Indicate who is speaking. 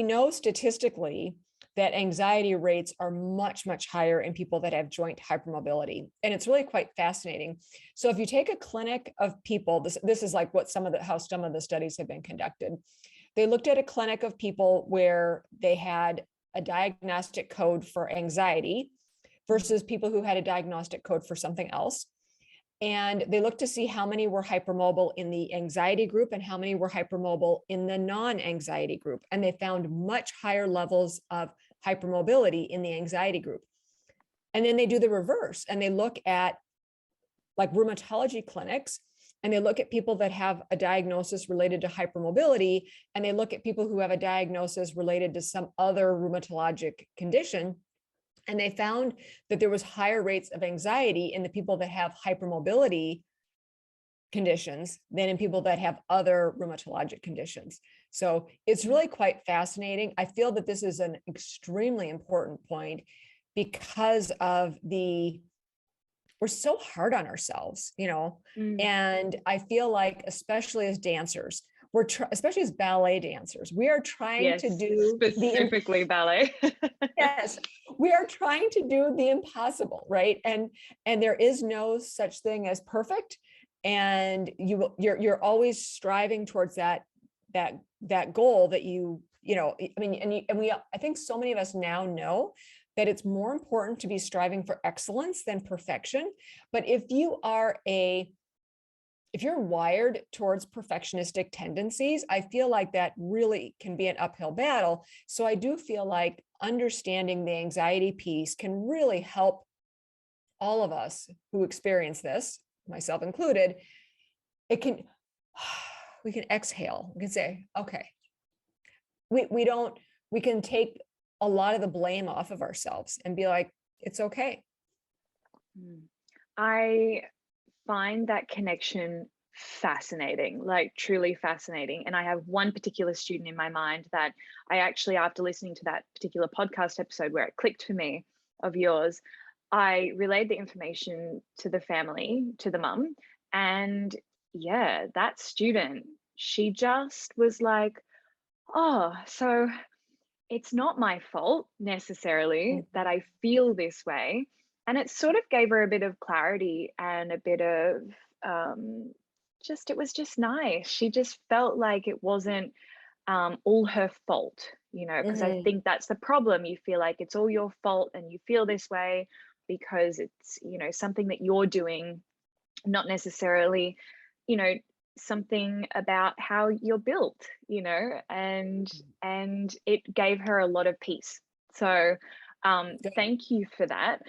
Speaker 1: we know statistically that anxiety rates are much, much higher in people that have joint hypermobility. And it's really quite fascinating. So if you take a clinic of people, this is like what how some of the studies have been conducted. They looked at a clinic of people where they had a diagnostic code for anxiety versus people who had a diagnostic code for something else. And they looked to see how many were hypermobile in the anxiety group and how many were hypermobile in the non-anxiety group. And they found much higher levels of hypermobility in the anxiety group. And then they do the reverse and they look at like rheumatology clinics and they look at people that have a diagnosis related to hypermobility and they look at people who have a diagnosis related to some other rheumatologic condition. And they found that there was higher rates of anxiety in the people that have hypermobility conditions than in people that have other rheumatologic conditions. So it's really quite fascinating. I feel that this is an extremely important point because of we're so hard on ourselves, and I feel like, especially as dancers, especially as ballet dancers, we are trying to do
Speaker 2: specifically ballet.
Speaker 1: Yes, we are trying to do the impossible, right? And there is no such thing as perfect, and you're always striving towards that goal that I think so many of us now know that it's more important to be striving for excellence than perfection. But if you're wired towards perfectionistic tendencies, I feel like that really can be an uphill battle. So I do feel like understanding the anxiety piece can really help all of us who experience this, myself included. We can exhale. We can say, okay, we can take a lot of the blame off of ourselves and be like, it's okay.
Speaker 2: I find that connection fascinating, like truly fascinating. And I have one particular student in my mind that I actually, after listening to that particular podcast episode where it clicked for me of yours, I relayed the information to the family, to the mum. And yeah, that student, she just was like, oh, so it's not my fault necessarily that I feel this way. And it sort of gave her a bit of clarity and a bit of it was just nice. She just felt like it wasn't all her fault, because I think that's the problem. You feel like it's all your fault and you feel this way because it's, something that you're doing, not necessarily, something about how you're built, and it gave her a lot of peace. So thank you for that.